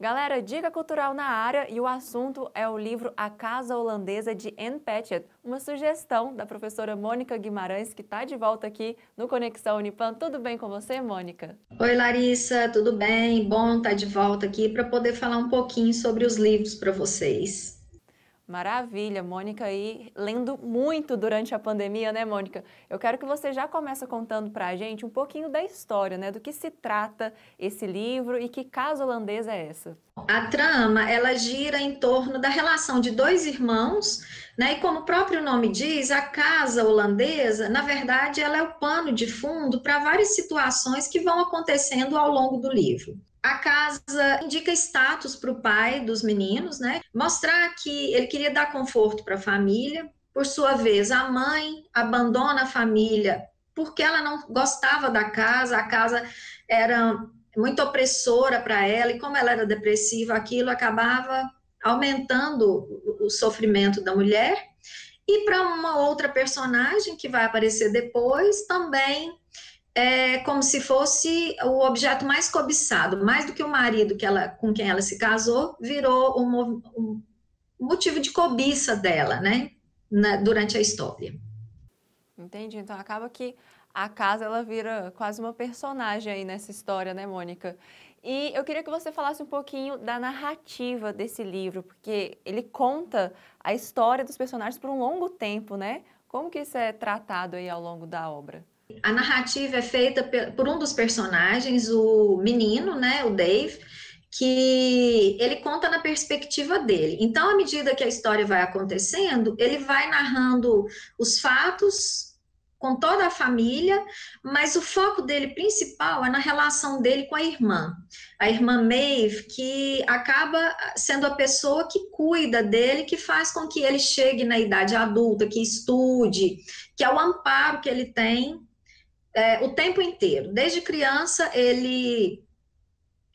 Galera, dica cultural na área e o assunto é o livro A Casa Holandesa de Anne Patchett, uma sugestão da professora Mônica Guimarães, que está de volta aqui no Conexão Unipam. Tudo bem com você, Mônica? Oi, Larissa, tudo bem? Bom estar de volta aqui para poder falar um pouquinho sobre os livros para vocês. Maravilha, Mônica aí lendo muito durante a pandemia, né, Mônica? Eu quero que você já comece contando para a gente um pouquinho da história, né, do que se trata esse livro e que casa holandesa é essa? A trama, ela gira em torno da relação de dois irmãos, né? E como o próprio nome diz, a casa holandesa, na verdade, ela é o pano de fundo para várias situações que vão acontecendo ao longo do livro. A casa indica status para o pai dos meninos, né? Mostrar que ele queria dar conforto para a família. Por sua vez, a mãe abandona a família porque ela não gostava da casa, a casa era muito opressora para ela, e como ela era depressiva, aquilo acabava aumentando o sofrimento da mulher. E para uma outra personagem que vai aparecer depois, também é como se fosse o objeto mais cobiçado, mais do que o marido com quem ela se casou, virou um motivo de cobiça dela, né, durante a história. Entendi. Então acaba que a casa ela vira quase uma personagem aí nessa história, né, Mônica? E eu queria que você falasse um pouquinho da narrativa desse livro, porque ele conta a história dos personagens por um longo tempo, né? Como que isso é tratado aí ao longo da obra? A narrativa é feita por um dos personagens, o menino, né, o Dave, que ele conta na perspectiva dele. Então, à medida que a história vai acontecendo, ele vai narrando os fatos com toda a família, mas o foco dele principal é na relação dele com a irmã Maeve, que acaba sendo a pessoa que cuida dele, que faz com que ele chegue na idade adulta, que estude, que é o amparo que ele tem o tempo inteiro. Desde criança, ele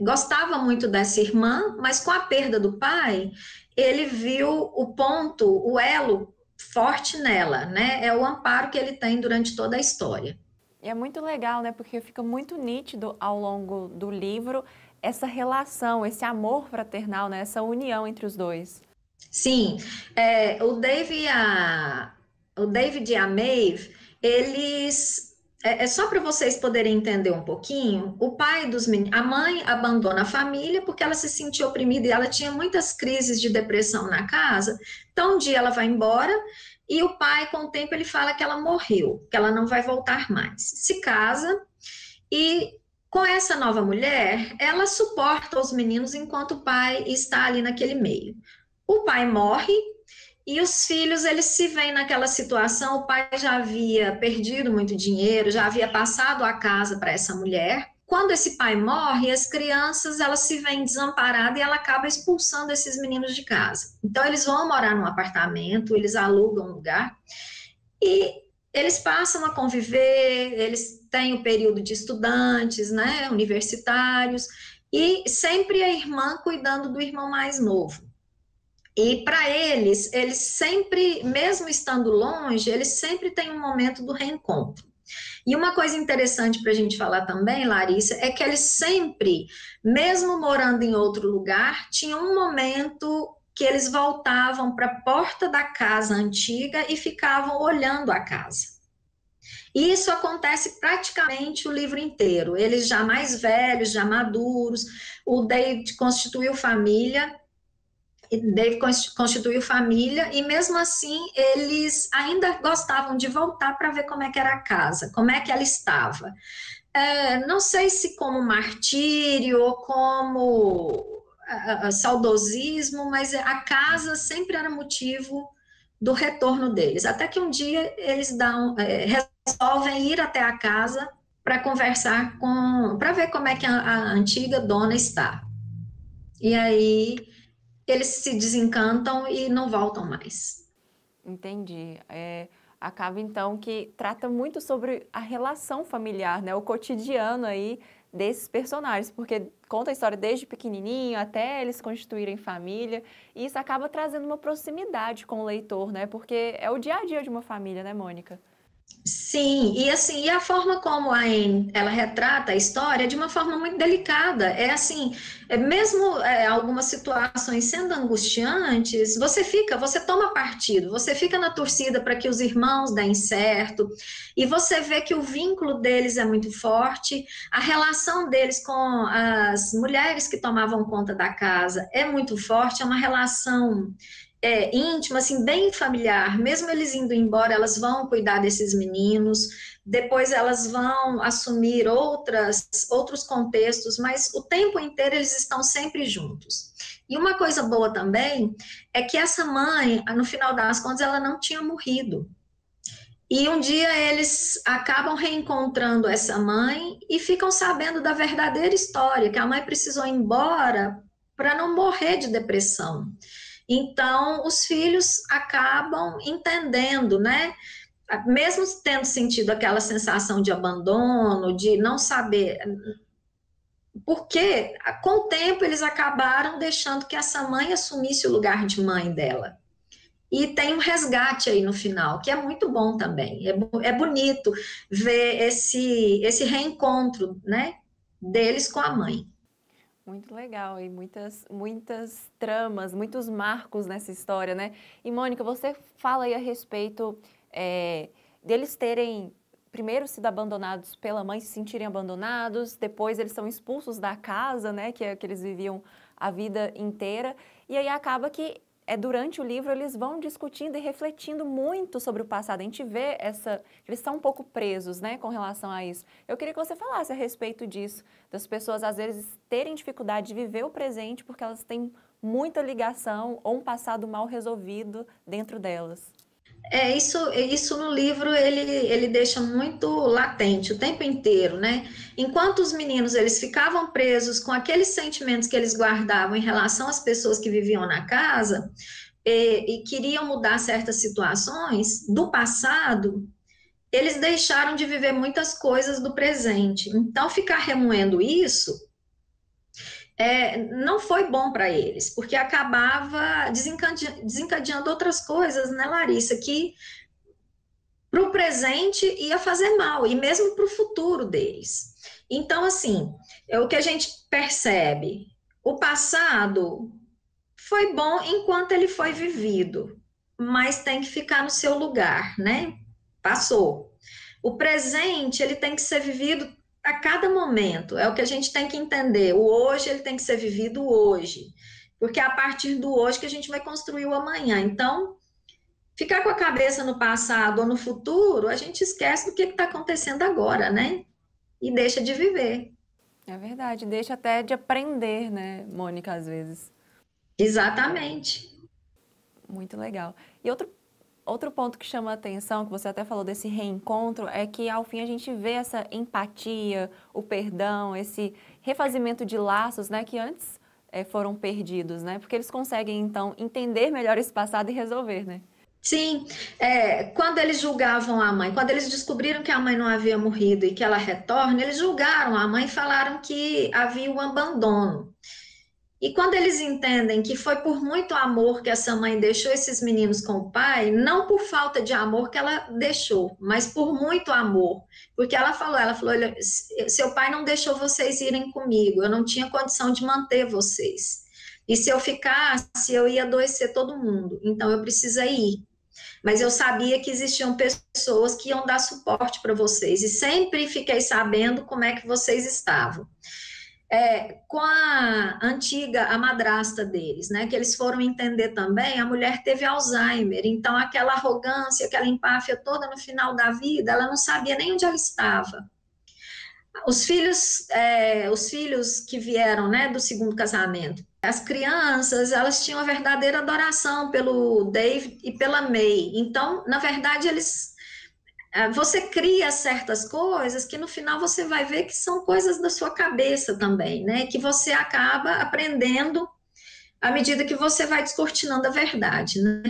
gostava muito dessa irmã, mas com a perda do pai, ele viu o ponto, o elo forte nela, né? É o amparo que ele tem durante toda a história. E é muito legal, né? Porque fica muito nítido ao longo do livro essa relação, esse amor fraternal, né? Essa união entre os dois. Sim, o David e a Maeve, eles. É só para vocês poderem entender um pouquinho. O pai dos meninos, a mãe abandona a família porque ela se sentia oprimida e ela tinha muitas crises de depressão na casa. Então, um dia ela vai embora e o pai, com o tempo, ele fala que ela morreu, que ela não vai voltar mais. Se casa e com essa nova mulher, ela suporta os meninos enquanto o pai está ali naquele meio. O pai morre e os filhos, eles se veem naquela situação. O pai já havia perdido muito dinheiro, já havia passado a casa para essa mulher. Quando esse pai morre, as crianças, elas se veem desamparadas e ela acaba expulsando esses meninos de casa. Então eles vão morar num apartamento, eles alugam um lugar e eles passam a conviver, eles têm o período de estudantes, né, universitários, e sempre a irmã cuidando do irmão mais novo. E para eles sempre, mesmo estando longe, eles sempre têm um momento do reencontro. E uma coisa interessante para a gente falar também, Larissa, é que eles sempre, mesmo morando em outro lugar, tinham um momento que eles voltavam para a porta da casa antiga e ficavam olhando a casa. E isso acontece praticamente o livro inteiro. Eles já mais velhos, já maduros, o David constituiu família, Dave constituiu família e mesmo assim eles ainda gostavam de voltar para ver como é que era a casa, como é que ela estava. Não sei se como martírio ou como saudosismo, mas a casa sempre era motivo do retorno deles. Até que um dia eles resolvem ir até a casa para conversar para ver como é que a antiga dona está. E aí eles se desencantam e não voltam mais. Entendi. Acaba então que trata muito sobre a relação familiar, né? O cotidiano aí desses personagens, porque conta a história desde pequenininho até eles constituírem família, e isso acaba trazendo uma proximidade com o leitor, né? Porque é o dia a dia de uma família, né, Mônica? Sim, e assim, e a forma como a Anne, ela retrata a história é de uma forma muito delicada. É assim, mesmo algumas situações sendo angustiantes, você toma partido, você fica na torcida para que os irmãos deem certo, e você vê que o vínculo deles é muito forte, a relação deles com as mulheres que tomavam conta da casa é muito forte, é uma relação íntima, assim, bem familiar. Mesmo eles indo embora, elas vão cuidar desses meninos, depois elas vão assumir outros contextos, mas o tempo inteiro eles estão sempre juntos. E uma coisa boa também é que essa mãe, no final das contas, ela não tinha morrido. E um dia eles acabam reencontrando essa mãe e ficam sabendo da verdadeira história, que a mãe precisou ir embora para não morrer de depressão. Então, os filhos acabam entendendo, né? Mesmo tendo sentido aquela sensação de abandono, de não saber, porque com o tempo eles acabaram deixando que essa mãe assumisse o lugar de mãe dela. E tem um resgate aí no final, que é muito bom também. É bonito ver esse reencontro, né, deles com a mãe. Muito legal, e muitas tramas, muitos marcos nessa história, né? E Mônica, você fala aí a respeito deles terem primeiro sido abandonados pela mãe, se sentirem abandonados, depois eles são expulsos da casa, né? Que é que eles viviam a vida inteira, e aí acaba que durante o livro eles vão discutindo e refletindo muito sobre o passado. A gente vê eles estão um pouco presos, né, com relação a isso. Eu queria que você falasse a respeito disso, das pessoas às vezes terem dificuldade de viver o presente porque elas têm muita ligação ou um passado mal resolvido dentro delas. Isso no livro ele deixa muito latente o tempo inteiro, né? Enquanto os meninos eles ficavam presos com aqueles sentimentos que eles guardavam em relação às pessoas que viviam na casa e queriam mudar certas situações do passado, eles deixaram de viver muitas coisas do presente. Então, ficar remoendo isso não foi bom para eles, porque acabava desencadeando outras coisas, né, Larissa, que para o presente ia fazer mal, e mesmo para o futuro deles. Então, assim, é o que a gente percebe. O passado foi bom enquanto ele foi vivido, mas tem que ficar no seu lugar, né? Passou. O presente, ele tem que ser vivido a cada momento. É o que a gente tem que entender. O hoje, ele tem que ser vivido hoje. Porque é a partir do hoje que a gente vai construir o amanhã. Então, ficar com a cabeça no passado ou no futuro, a gente esquece do que está acontecendo agora, né? E deixa de viver. É verdade, deixa até de aprender, né, Mônica, às vezes. Exatamente. Muito legal. E outro ponto que chama a atenção, que você até falou desse reencontro, é que ao fim a gente vê essa empatia, o perdão, esse refazimento de laços, né, que antes foram perdidos, né? Porque eles conseguem, então, entender melhor esse passado e resolver, né? Sim, quando eles julgavam a mãe, quando eles descobriram que a mãe não havia morrido e que ela retorna, eles julgaram a mãe e falaram que havia um abandono. E quando eles entendem que foi por muito amor que essa mãe deixou esses meninos com o pai, não por falta de amor que ela deixou, mas por muito amor. Porque ela falou, olha, seu pai não deixou vocês irem comigo, eu não tinha condição de manter vocês. E se eu ficasse, eu ia adoecer todo mundo, então eu precisei ir. Mas eu sabia que existiam pessoas que iam dar suporte para vocês, e sempre fiquei sabendo como é que vocês estavam. Com a madrasta deles, né, que eles foram entender também, a mulher teve Alzheimer, então aquela arrogância, aquela empáfia toda no final da vida, ela não sabia nem onde ela estava. Os filhos que vieram, né, do segundo casamento, as crianças, elas tinham a verdadeira adoração pelo Dave e pela May. Então, na verdade, você cria certas coisas que no final você vai ver que são coisas da sua cabeça também, né? Que você acaba aprendendo à medida que você vai descortinando a verdade, né?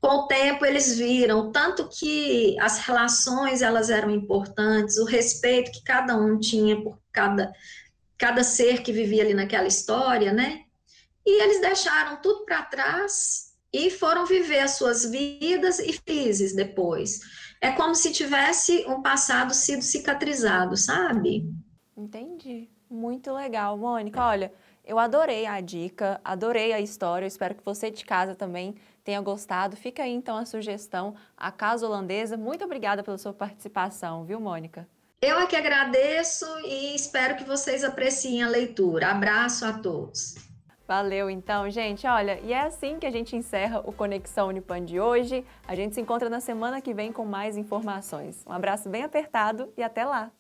Com o tempo eles viram tanto que as relações elas eram importantes, o respeito que cada um tinha por cada ser que vivia ali naquela história, né? E eles deixaram tudo para trás e foram viver as suas vidas e felizes depois. É como se tivesse um passado sido cicatrizado, sabe? Entendi. Muito legal, Mônica. Olha, eu adorei a dica, adorei a história. Eu espero que você de casa também tenha gostado. Fica aí então a sugestão, A Casa Holandesa. Muito obrigada pela sua participação, viu, Mônica? Eu é que agradeço e espero que vocês apreciem a leitura. Abraço a todos. Valeu então, gente. Olha, e é assim que a gente encerra o Conexão Unipan de hoje. A gente se encontra na semana que vem com mais informações. Um abraço bem apertado e até lá!